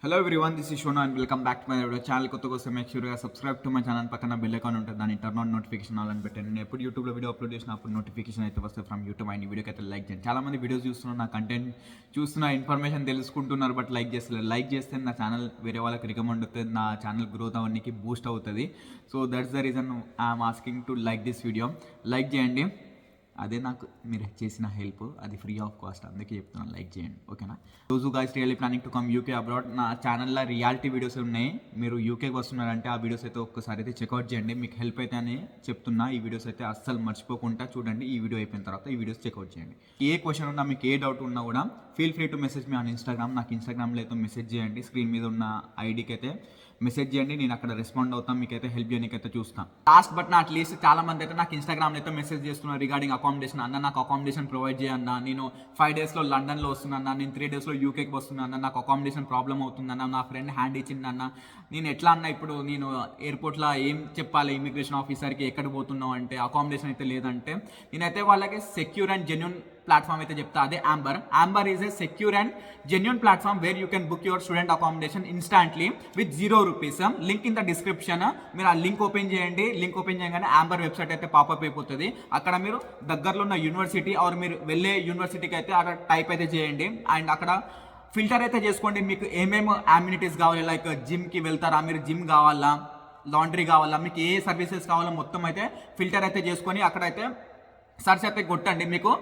Hello everyone, this is Shona and welcome back to my video channel. కొత్త కోసం make షూర్గా subscribe to my channel. పక్కన bell icon ఉంటుంది, దాన్ని టర్న్ ఆన్ నోటిఫికేషన్ ఆల్ అని పెట్టండి. నేను ఎప్పుడు యూట్యూబ్లో వీడియో అప్లోడ్ చేసినప్పుడు నోటిఫికేషన్ అయితే వస్తుంది ఫ్రమ్ యూట్యూబ్. అండ్ ఈ వీడియోకి అయితే లైక్ చేయండి. చాలా మంది వీడియోస్ చూస్తున్నారు, నా కంటెంట్ చూస్తున్న ఇన్ఫర్మేషన్ తెలుసుకుంటున్నారు, బట్ లైక్ చేస్తలేదు. లైక్ చేస్తే నా ఛానల్ వేరే వాళ్ళకి రికమెండ్ అవుతుంది, నా ఛానల్ గ్రోత్ అవన్నీ బూస్ట్ అవుతుంది. So that's the reason I'm asking to like this video. Like చేయండి, అదే నాకు మీరు చేసిన హెల్ప్, అది ఫ్రీ ఆఫ్ కాస్ట్, అందుకే చెప్తున్నాను లైక్ చేయండి, ఓకేనా. రోజు guys really planning to come UK abroad. నా ఛానల్లో రియాలిటీ వీడియోస్ ఉన్నాయి. మీరు యూకేకి వస్తున్నారంటే ఆ వీడియోస్ అయితే ఒక్కసారి అయితే చెక్అవుట్ చేయండి, మీకు హెల్ప్ అయితే అని చెప్తున్నా. ఈ వీడియోస్ అయితే అస్సలు మర్చిపోకుండా చూడండి. ఈ వీడియో అయిపోయిన తర్వాత ఈ వీడియోస్ చెక్అవుట్ చేయండి. ఏ క్వశ్చన్ ఉన్నా, మీకు ఏ డౌట్ ఉన్నా కూడా feel free to message me on Instagram. నాకు ఇన్స్టాగ్రామ్లో అయితే మెసేజ్ చేయండి, స్క్రీన్ మీద ఉన్న ఐడికి అయితే మెసేజ్ చేయండి, నేను అక్కడ రెస్పాండ్ అవుతాను, మీకైతే హెల్ప్ చేయడానికి చూస్తాను. లాస్ట్ బట్ నాట్ లీస్ట్, చాలా మంది అయితే నాకు ఇన్స్టాగ్రామ్లో అయితే మెసేజ్ చేస్తున్నారు రిగార్డింగ్ అకామిడేషన్. అన్న నాకు అకామిడేషన్ ప్రొవైడ్ చేయన్నా, నేను 5 daysలో లండన్లో వస్తున్నాను, నేను 3 daysలో యూకేకి వస్తున్నాను, నాకు అకామిడేషన్ ప్రాబ్లం అవుతుందన్న, నా ఫ్రెండ్ హ్యాండ్ ఇచ్చిందన్న, నేను ఎట్లా అన్న ఇప్పుడు నేను ఎయిర్పోర్ట్లో ఏం చెప్పాలి ఇమిగ్రేషన్ ఆఫీసర్కి, ఎక్కడ పోతున్నావు అంటే అకామిడేషన్ అయితే లేదంటే, నేనైతే వాళ్ళకి సెక్యూర్ అండ్ జెన్యూన్ ప్లాట్ఫామ్ అయితే చెప్తా, అదే Amber. Amber is a secure and genuine platform where you can book your student accommodation instantly with ₹0. Link in the description. మీరు ఆ లింక్ ఓపెన్ చేయండి. లింక్ ఓపెన్ చేయగానే యాంబర్ వెబ్సైట్ అయితే పాపప్ అయిపోతుంది. అక్కడ మీరు దగ్గరలో ఉన్న యూనివర్సిటీ ఆర్ మీరు వెళ్ళే యూనివర్సిటీకి అయితే అక్కడ టైప్ అయితే చేయండి. అండ్ అక్కడ ఫిల్టర్ అయితే చేసుకోండి, మీకు ఏమేమి అమ్యూనిటీస్ కావాలి. లైక్ జిమ్కి వెళ్తారా, మీరు జిమ్ కావాలా, లాండ్రీ కావాలా, మీకు ఏ సర్వీసెస్ కావాలో మొత్తం అయితే ఫిల్టర్ అయితే చేసుకొని అక్కడైతే సర్చ్ అయితే కొట్టండి. మీకు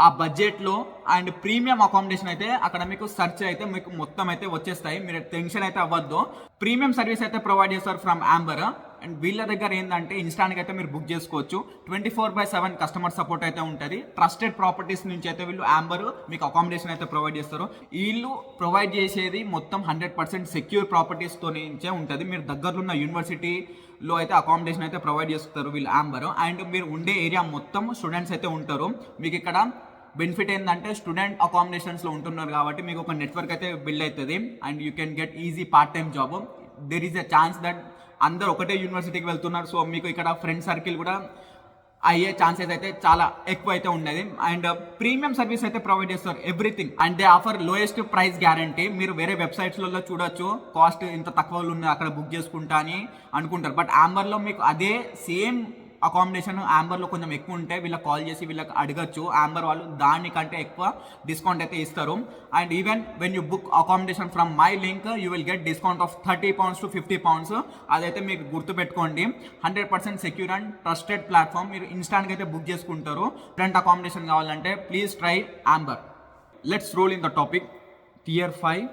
ఆ బడ్జెట్లో అండ్ ప్రీమియం అకామిడేషన్ అయితే అక్కడ మీకు సర్చ్ అయితే మీకు మొత్తం అయితే వచ్చేస్తాయి. మీరు టెన్షన్ అయితే అవ్వద్దు. ప్రీమియం సర్వీస్ అయితే ప్రొవైడ్ చేస్తారు ఫ్రమ్ యాంబర్. అండ్ వీళ్ళ దగ్గర ఏంటంటే ఇన్స్టాంట్గా అయితే మీరు బుక్ చేసుకోవచ్చు. 24/7 కస్టమర్ సపోర్ట్ అయితే ఉంటుంది. ట్రస్టెడ్ ప్రాపర్టీస్ నుంచి అయితే వీళ్ళు యాంబర్ మీకు అకామిడేషన్ అయితే ప్రొవైడ్ చేస్తారు. వీళ్ళు ప్రొవైడ్ చేసేది మొత్తం 100% సెక్యూర్ ప్రాపర్టీస్తో నుంచే ఉంటుంది. మీరు దగ్గరలో ఉన్న యూనివర్సిటీలో అయితే అకామిడేషన్ అయితే ప్రొవైడ్ చేస్తారు వీళ్ళు యాంబర్. అండ్ మీరు ఉండే ఏరియా మొత్తం స్టూడెంట్స్ అయితే ఉంటారు. మీకు ఇక్కడ బెనిఫిట్ ఏంటంటే స్టూడెంట్ అకామిడేషన్స్లో ఉంటున్నారు కాబట్టి మీకు ఒక నెట్వర్క్ అయితే బిల్డ్ అవుతుంది. And you can get easy part time job. There is a chance that అందరు ఒకటే యూనివర్సిటీకి వెళ్తున్నారు, సో మీకు ఇక్కడ ఫ్రెండ్ సర్కిల్ కూడా అయ్యే ఛాన్సెస్ అయితే చాలా ఎక్కువ అయితే ఉండేది. అండ్ ప్రీమియం సర్వీస్ అయితే ప్రొవైడ్ చేస్తారు everything. And they offer lowest price guarantee. మీరు వేరే వెబ్సైట్స్లలో చూడొచ్చు, కాస్ట్ ఇంత తక్కువలో ఉన్నాయి అక్కడ బుక్ చేసుకుంటా అని అనుకుంటారు, బట్ యాంబర్లో మీకు అదే సేమ్ అకామిడేషన్ యాంబర్లో కొంచెం ఎక్కువ ఉంటే వీళ్ళకి కాల్ చేసి వీళ్ళకి అడగచ్చు. యాంబర్ వాళ్ళు దానికంటే ఎక్కువ డిస్కౌంట్ అయితే ఇస్తారు. And even when you book accommodation from my link you will get discount of £30 to £50. అదైతే మీకు గుర్తుపెట్టుకోండి. 100% సెక్యూర్ అండ్ ట్రస్టెడ్ ప్లాట్ఫామ్. మీరు ఇన్స్టాంట్గా అయితే బుక్ చేసుకుంటారు. ఫ్రంట్ అకామిడేషన్ కావాలంటే please try Amber. Let's roll in the topic. Tier 5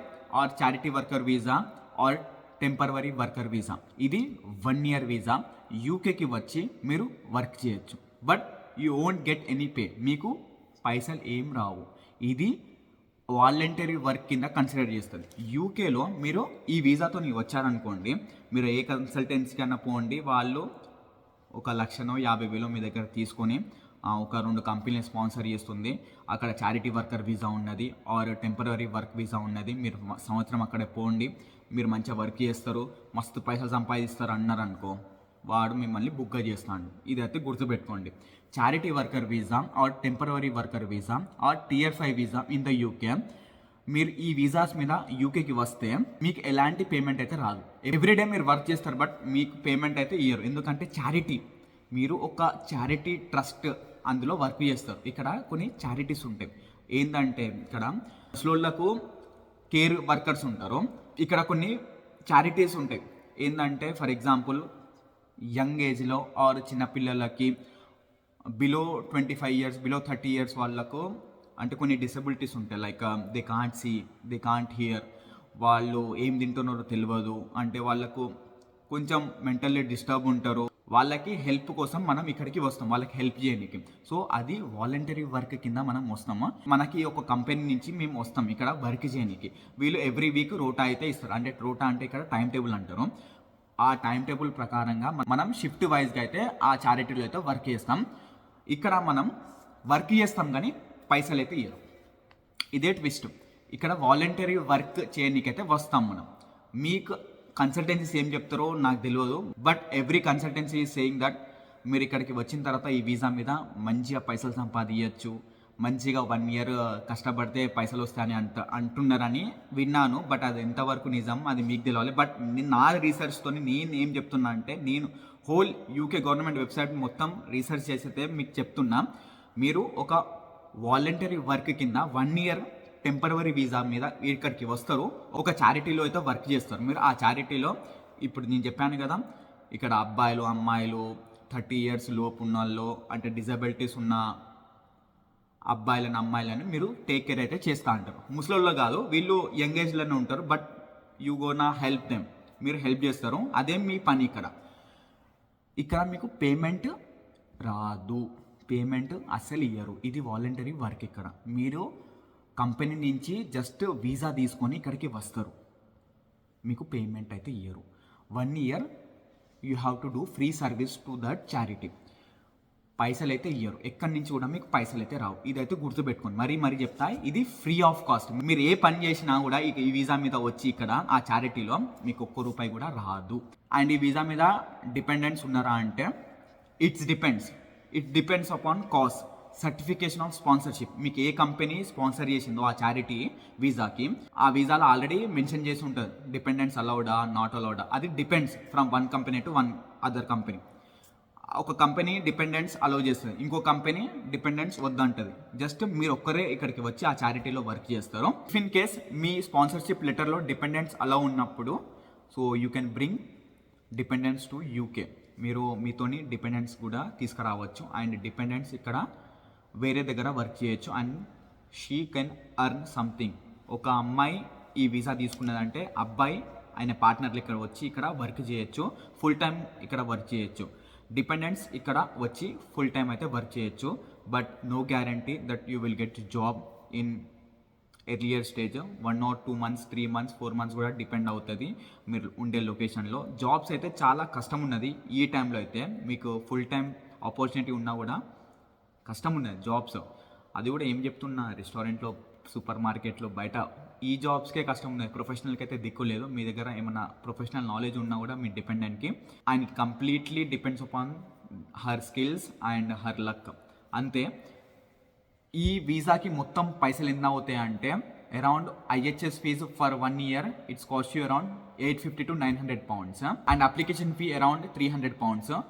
or charity worker visa or temporary worker visa. ఇది 1 year visa. యూకేకి వచ్చి మీరు వర్క్ చేయొచ్చు, but you won't get any pay. మీకు పైసలు ఏం రావు. ఇది వాలంటరీ వర్క్ కింద కన్సిడర్ చేస్తుంది. యూకేలో మీరు ఈ వీసాతో వచ్చారనుకోండి, మీరు ఏ కన్సల్టెన్సీ కన్నా పోండి, వాళ్ళు 1,50,000 మీ దగ్గర తీసుకొని ఒక 2 కంపెనీలు స్పాన్సర్ చేస్తుంది. అక్కడ చారిటీ వర్కర్ వీసా ఉన్నది ఆర్ టెంపరరీ వర్క్ వీసా ఉన్నది. మీరు సంవత్సరం అక్కడే పోండి, మీరు మంచిగా వర్క్ చేస్తారు, మస్తు పైసలు సంపాదిస్తారు అన్నారనుకో, వాడు మిమ్మల్ని బుక్గా చేస్తాడు. ఇదైతే గుర్తుపెట్టుకోండి. Charity worker visa or temporary worker visa or Tier 5 visa in the UK. మీరు ఈ వీసాస్ మీద యూకేకి వస్తే మీకు ఎలాంటి పేమెంట్ అయితే రాదు. ఎవ్రీడే మీరు వర్క్ చేస్తారు, బట్ మీకు పేమెంట్ అయితే ఇయ్యరు. ఎందుకంటే చారిటీ, మీరు ఒక చారిటీ ట్రస్ట్ అందులో వర్క్ చేస్తారు. ఇక్కడ కొన్ని చారిటీస్ ఉంటాయి. ఏంటంటే ఇక్కడ ముసలోళ్ళకు కేర్ వర్కర్స్ ఉంటారు. ఇక్కడ కొన్ని చారిటీస్ ఉంటాయి. ఏంటంటే ఫర్ ఎగ్జాంపుల్ యంగ్ ఏజ్లో ఆర్ చిన్నపిల్లలకి బిలో 25 years, బిలో 30 years వాళ్ళకు అంటే కొన్ని డిసబిలిటీస్ ఉంటాయి. Like they can't see, they can't hear, వాళ్ళు ఏం తింటున్నారో తెలియదు, అంటే వాళ్ళకు కొంచెం మెంటల్లీ డిస్టర్బ్ ఉంటారు. వాళ్ళకి హెల్ప్ కోసం మనం ఇక్కడికి వస్తాం, వాళ్ళకి హెల్ప్ చేయడానికి. సో అది వాలంటరీ వర్క్ కింద మనం వస్తాము. మనకి ఒక కంపెనీ నుంచి మేము వస్తాం ఇక్కడ వర్క్ చేయడానికి. వీళ్ళు ఎవ్రీ వీక్ రోటా అయితే ఇస్తారు. అంటే రోటా అంటే ఇక్కడ టైం టేబుల్ అంటారు. ఆ టైం టేబుల్ ప్రకారంగా మనం షిఫ్ట్ వైజ్గా అయితే ఆ చారిటీలో అయితే వర్క్ చేస్తాం. ఇక్కడ మనం వర్క్ చేస్తాం కానీ పైసలు అయితే ఇయ్యరు. ఇదే ట్విస్ట్. ఇక్కడ వాలంటరీ వర్క్ చేయడానికైతే వస్తాం మనం. మీకు కన్సల్టెన్సీస్ ఏం చెప్తారో నాకు తెలియదు, but every consultancy is saying that మీరు ఇక్కడికి వచ్చిన తర్వాత ఈ వీసా మీద మంచిగా పైసలు సంపాదించచ్చు, మంచిగా 1 ఇయర్ కష్టపడితే పైసలు వస్తాయని అంటున్నారని విన్నాను. బట్ అది ఎంతవరకు నిజం అది మీకు తెలవాలి. బట్ నా రీసెర్చ్‌తో నేను ఏం చెప్తున్నా అంటే, నేను హోల్ యూకే గవర్నమెంట్ వెబ్సైట్ మొత్తం రీసెర్చ్ చేసితే మీకు చెప్తున్నా. మీరు ఒక వాలంటరీ వర్క్ కింద 1 ఇయర్ టెంపరవరీ వీసా మీద ఇక్కడికి వస్తారు. ఒక చారిటీలో అయితే వర్క్ చేస్తారు. మీరు ఆ చారిటీలో ఇప్పుడు నేను చెప్పాను కదా, ఇక్కడ అబ్బాయిలు అమ్మాయిలు 30 ఇయర్స్ లోపు ఉన్న వాళ్ళు, అంటే డిజబిలిటీస్ ఉన్న అబ్బాయిలను అమ్మాయిలను మీరు టేక్ కేర్ అయితే చేస్తూ ఉంటారు. ముసలోళ్ళు కాదు, వీళ్ళు యంగ్ ఏజ్లోనే ఉంటారు. But you gonna help them, మీరు హెల్ప్ చేస్తారు. అదే మీ పని. ఇక్కడ మీకు పేమెంట్ రాదు, పేమెంట్ అస్సలు ఇయ్యరు. ఇది వాలంటరీ వర్క్. ఇక్కడ మీరు కంపెనీ నుంచి జస్ట్ వీసా తీసుకొని ఇక్కడికి వస్తారు, మీకు పేమెంట్ అయితే ఇయ్యరు. 1 year you have to do free service to that charity. పైసలు అయితే ఇయ్యరు, ఎక్కడి నుంచి కూడా మీకు పైసలు అయితే రావు. ఇదైతే గుర్తుపెట్టుకోండి. మరీ చెప్తా, ఇది ఫ్రీ ఆఫ్ కాస్ట్. మీరు ఏ పని చేసినా కూడా ఈ వీసా మీద వచ్చి ఇక్కడ ఆ చారిటీలో మీకు ₹1 కూడా రాదు. అండ్ ఈ వీసా మీద డిపెండెంట్స్ ఉన్నారా అంటే it depends upon cost. Certification of sponsorship, మీకు ఏ కంపెనీ స్పాన్సర్ చేసిందో ఆ చారిటీ వీసాకి, ఆ వీసాలో ఆల్రెడీ మెన్షన్ చేసి ఉంటుంది డిపెండెంట్స్ అలౌడా నాట్ అలౌడా. అది depends from one company to one other company. ఒక కంపెనీ డిపెండెంట్స్ అలౌ చేస్తుంది, ఇంకో కంపెనీ డిపెండెంట్స్ వద్దంటుంది. జస్ట్ మీరు ఒక్కరే ఇక్కడికి వచ్చి ఆ చారిటీలో వర్క్ చేస్తారు. If in case me sponsorship లెటర్లో డిపెండెంట్స్ అలౌ ఉన్నప్పుడు, so you can bring dependents to UK. మీరు మీతోని డిపెండెంట్స్ కూడా తీసుకురావచ్చు. అండ్ డిపెండెంట్స్ ఇక్కడ వేరే దగ్గర వర్క్ చేయొచ్చు. And she can earn something. ఒక అమ్మాయి ఈ వీసా తీసుకున్నదంటే అబ్బాయి ఆయన పార్ట్నర్లు ఇక్కడ వచ్చి ఇక్కడ వర్క్ చేయొచ్చు, ఫుల్ టైం ఇక్కడ వర్క్ చేయొచ్చు. డిపెండెంట్స్ ఇక్కడ వచ్చి ఫుల్ టైం అయితే వర్క్ చేయొచ్చు. But no guarantee that you will get job in earlier stage. 1 or 2 months 3 months 4 months కూడా డిపెండ్ అవుతుంది మీరు ఉండే లొకేషన్లో. జాబ్స్ అయితే చాలా కష్టం ఉన్నది ఈ టైంలో. అయితే మీకు ఫుల్ టైం ఆపర్చునిటీ ఉన్నా కూడా కష్టం ఉన్నది జాబ్స్. అది కూడా ఏం చెప్తున్నా, రెస్టారెంట్లో సూపర్ మార్కెట్లో బయట ఈ జాబ్స్కే కష్టం ఉన్నది. ప్రొఫెషనల్కి అయితే దిక్కు లేదు. మీ దగ్గర ఏమైనా ప్రొఫెషనల్ నాలెడ్జ్ ఉన్నా కూడా మీ డిపెండెంట్కి and completely depends upon her skills and her luck అంతే. ఈ వీసాకి మొత్తం పైసలు ఎంత అవుతాయి అంటే, around IHS fees for 1 year it's cost you around £850 to £900. And application fee around £300.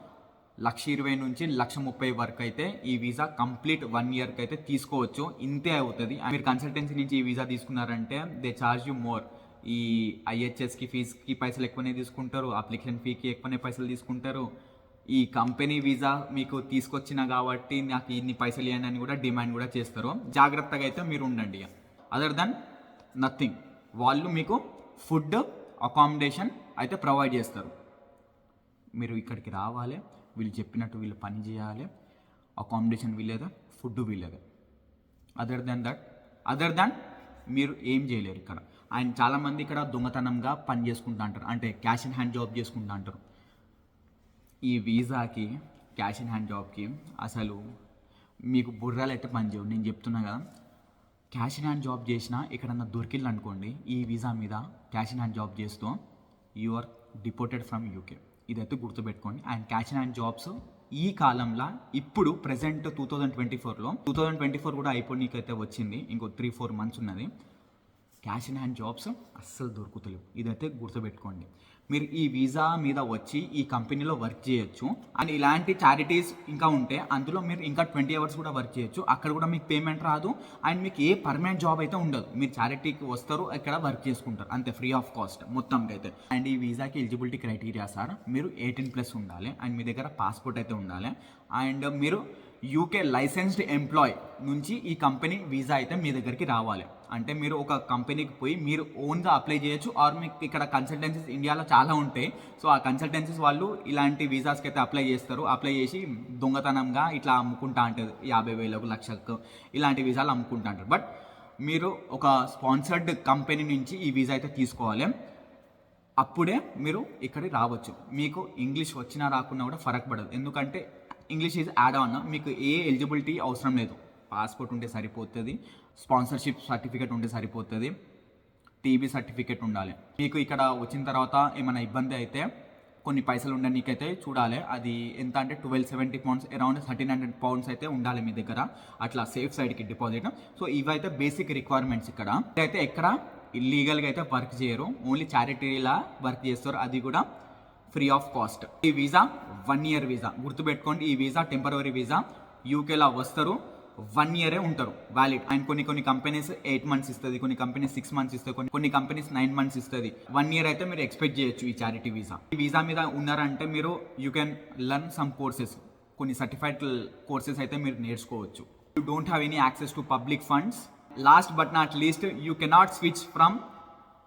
£120,000 నుంచి £130,000 వరకు అయితే ఈ వీసా కంప్లీట్ 1 yearకి అయితే తీసుకోవచ్చు. ఇంతే అవుతుంది. మీరు కన్సల్టెన్సీ నుంచి ఈ వీసా తీసుకున్నారంటే దే చార్జ్ యూ మోర్. ఈ IHSకి ఫీజుకి పైసలు ఎక్కువనే తీసుకుంటారు, అప్లికేషన్ ఫీకి ఎక్కువనే పైసలు తీసుకుంటారు. ఈ కంపెనీ వీసా మీకు తీసుకొచ్చిన కాబట్టి నాకు ఇన్ని పైసలు ఇవ్వండి అని కూడా డిమాండ్ కూడా చేస్తారు. జాగ్రత్తగా అయితే మీరు ఉండండి. Other than nothing. వాళ్ళు మీకు ఫుడ్ అకామిడేషన్ అయితే ప్రొవైడ్ చేస్తారు. మీరు ఇక్కడికి రావాలి, వీళ్ళు చెప్పినట్టు వీళ్ళు పని చేయాలి, అకామిడేషన్ వీళ్ళేదా, ఫుడ్ వీళ్ళేదా. అదర్ దాన్ మీరు ఏం చేయలేరు ఇక్కడ. అండ్ చాలామంది ఇక్కడ దొంగతనంగా పని చేసుకుంటూ అంటారు, అంటే క్యాష్ ఇన్ హ్యాండ్ జాబ్ చేసుకుంటూ అంటారు. ఈ వీసాకి క్యాష్ ఇన్ హ్యాండ్ జాబ్కి అసలు మీకు బుర్రలు అయితే పనిచేయవు. నేను చెప్తున్నా కదా, క్యాష్ ఇన్ హ్యాండ్ జాబ్ చేసినా ఎక్కడన్నా దొరికిల్లు అనుకోండి ఈ వీసా మీద క్యాష్ ఇన్ హ్యాండ్ జాబ్ చేస్తూ, you are deported from UK. ఇదైతే గుర్తుపెట్టుకోండి. And cash in hand jobs ఈ కాలంలో ఇప్పుడు ప్రెసెంట్ 2024 కూడా అయిపోయినకైతే వచ్చింది. ఇంకో 3-4 months ఉన్నది. క్యాష్ ఇన్ హ్యాండ్ జాబ్స్ అస్సలు దొరుకుతలేవు. ఇదైతే గుర్తుపెట్టుకోండి. మీరు ఈ వీసా మీద వచ్చి ఈ కంపెనీలో వర్క్ చేయొచ్చు. అండ్ ఇలాంటి చారిటీస్ ఇంకా ఉంటే అందులో మీరు ఇంకా 20 hours కూడా వర్క్ చేయొచ్చు. అక్కడ కూడా మీకు పేమెంట్ రాదు. అండ్ మీకు ఏ పర్మనెంట్ జాబ్ అయితే ఉండదు. మీరు చారిటీకి వస్తారు, ఇక్కడ వర్క్ చేసుకుంటారు అంతే, ఫ్రీ ఆఫ్ కాస్ట్ మొత్తంకి అయితే. అండ్ ఈ వీసాకి ఎలిజిబిలిటీ క్రైటీరియా సార్, మీరు 18+ ఉండాలి. అండ్ మీ దగ్గర పాస్పోర్ట్ అయితే ఉండాలి. అండ్ మీరు యూకే లైసెన్స్డ్ ఎంప్లాయ్ నుంచి ఈ కంపెనీ వీసా అయితే మీ దగ్గరికి రావాలి. అంటే మీరు ఒక కంపెనీకి పోయి మీరు ఓన్గా అప్లై చేయొచ్చు. ఆర్ మీకు ఇక్కడ కన్సల్టెన్సీస్ ఇండియాలో చాలా ఉంటాయి. సో ఆ కన్సల్టెన్సీస్ వాళ్ళు ఇలాంటి వీసాస్కి అయితే అప్లై చేస్తారు. అప్లై చేసి దొంగతనంగా ఇట్లా అమ్ముకుంటా ఉంటుంది, 50,000 1,00,000 ఇలాంటి వీసాలు అమ్ముకుంటా ఉంటారు. బట్ మీరు ఒక స్పాన్సర్డ్ కంపెనీ నుంచి ఈ వీసా అయితే తీసుకోవాలి. అప్పుడే మీరు ఇక్కడికి రావచ్చు. మీకు ఇంగ్లీష్ వచ్చినా రాకున్నా కూడా ఫరక్ పడదు. ఎందుకంటే ఇంగ్లీష్ ఈజ్ యాడ్ ఆన్. మీకు ఏ ఎలిజిబిలిటీ అవసరం లేదు. పాస్పోర్ట్ ఉంటే సరిపోతుంది, స్పాన్సర్షిప్ సర్టిఫికేట్ ఉంటే సరిపోతుంది, టీబీ సర్టిఫికేట్ ఉండాలి. మీకు ఇక్కడ వచ్చిన తర్వాత ఏమైనా ఇబ్బంది అయితే కొన్ని పైసలు ఉండనీకైతే చూడాలి. అది ఎంత అంటే 1270 పౌండ్స్, అరౌండ్ 1300 పౌండ్స్ అయితే ఉండాలి మీ దగ్గర, అట్లా సేఫ్ సైడ్కి డిపాజిట్. సో ఇవైతే బేసిక్ రిక్వైర్మెంట్స్. ఇక్కడ అయితే ఎక్కడ ఇల్లీగల్గా అయితే వర్క్ చేయరు, ఓన్లీ చారిటీలా వర్క్ చేస్తారు, అది కూడా ఫ్రీ ఆఫ్ కాస్ట్. ఈ వీసా 1 year వీసా, గుర్తుపెట్టుకోండి. ఈ వీసా టెంపరరీ వీసా. యూకేలా వస్తారు, 1 year ఉంటారు వ్యాలిడ్. అండ్ కొన్ని కంపెనీస్ 8 months ఇస్తుంది, కొన్ని కంపెనీస్ 6 months ఇస్తుంది, కొన్ని కంపెనీస్ 9 months ఇస్తుంది. 1 year అయితే మీరు ఎక్స్పెక్ట్ చేయొచ్చు ఈ చారిటీ వీసా. ఈ వీసా మీద ఉన్నారంటే మీరు you can learn some courses, కొన్ని సర్టిఫైడ్ కోర్సెస్ అయితే మీరు నేర్చుకోవచ్చు. You don't have any access to public funds. Last but not least, you cannot switch from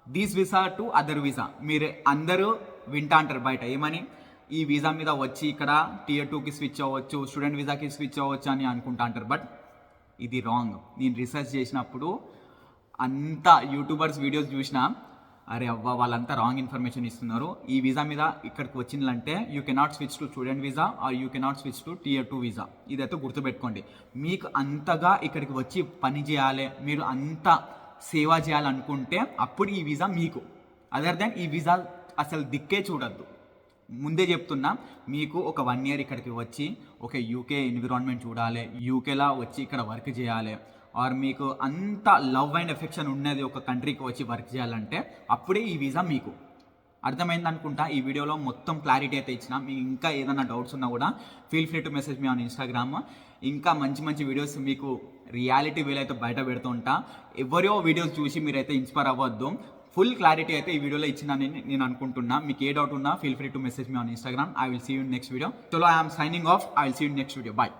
this visa to other visa. మీరు అందరూ వింటా అంటారు బయట ఏమని, ఈ వీసా మీద వచ్చి ఇక్కడ Tier 2కి స్విచ్ అవ్వచ్చు, స్టూడెంట్ వీసాకి స్విచ్ అవ్వచ్చు అని అనుకుంటా అంటారు. బట్ ఇది రాంగ్. నేను రీసెర్చ్ చేసినప్పుడు అంతా యూట్యూబర్స్ వీడియోస్ చూసినా, అరే అవ్వ వాళ్ళంతా రాంగ్ ఇన్ఫర్మేషన్ ఇస్తున్నారు. ఈ వీసా మీద ఇక్కడికి వచ్చిందంటే you cannot switch to student visa or you cannot switch to Tier 2 visa. ఇదైతే గుర్తుపెట్టుకోండి. మీకు అంతగా ఇక్కడికి వచ్చి పని చేయాలి, మీరు అంత సేవ చేయాలనుకుంటే అప్పుడు ఈ వీసా మీకు. అదర్ దెన్ ఈ వీసా అసలు దిక్కే చూడద్దు. ముందే చెప్తున్నా, మీకు ఒక 1 year ఇక్కడికి వచ్చి ఒక యూకే ఎన్విరాన్మెంట్ చూడాలి, యూకేలా వచ్చి ఇక్కడ వర్క్ చేయాలి, ఆర్ మీకు అంత లవ్ అండ్ ఎఫెక్షన్ ఉన్నది ఒక కంట్రీకి వచ్చి వర్క్ చేయాలంటే అప్పుడే ఈ వీసా మీకు. అర్థమైంది అనుకుంటా. ఈ వీడియోలో మొత్తం క్లారిటీ అయితే ఇచ్చిన. మీకు ఇంకా ఏదైనా డౌట్స్ ఉన్నా కూడా feel free to message me on Instagram. ఇంకా మంచి వీడియోస్ మీకు రియాలిటీ వేలు అయితే బయట పెడుతూ ఉంటా. ఎవరో వీడియోస్ చూసి మీరైతే ఇన్స్పైర్ అవ్వద్దు. ఫుల్ క్లారిటీ అయితే ఈ వీడియోలో ఇచ్చిందని నేను అనుకుంటున్నా. మీకు ఏ డౌట్ ఉన్నా feel free to message me on Instagram. I will see you in next video. చలో I am signing off. I will see you in next video. Bye.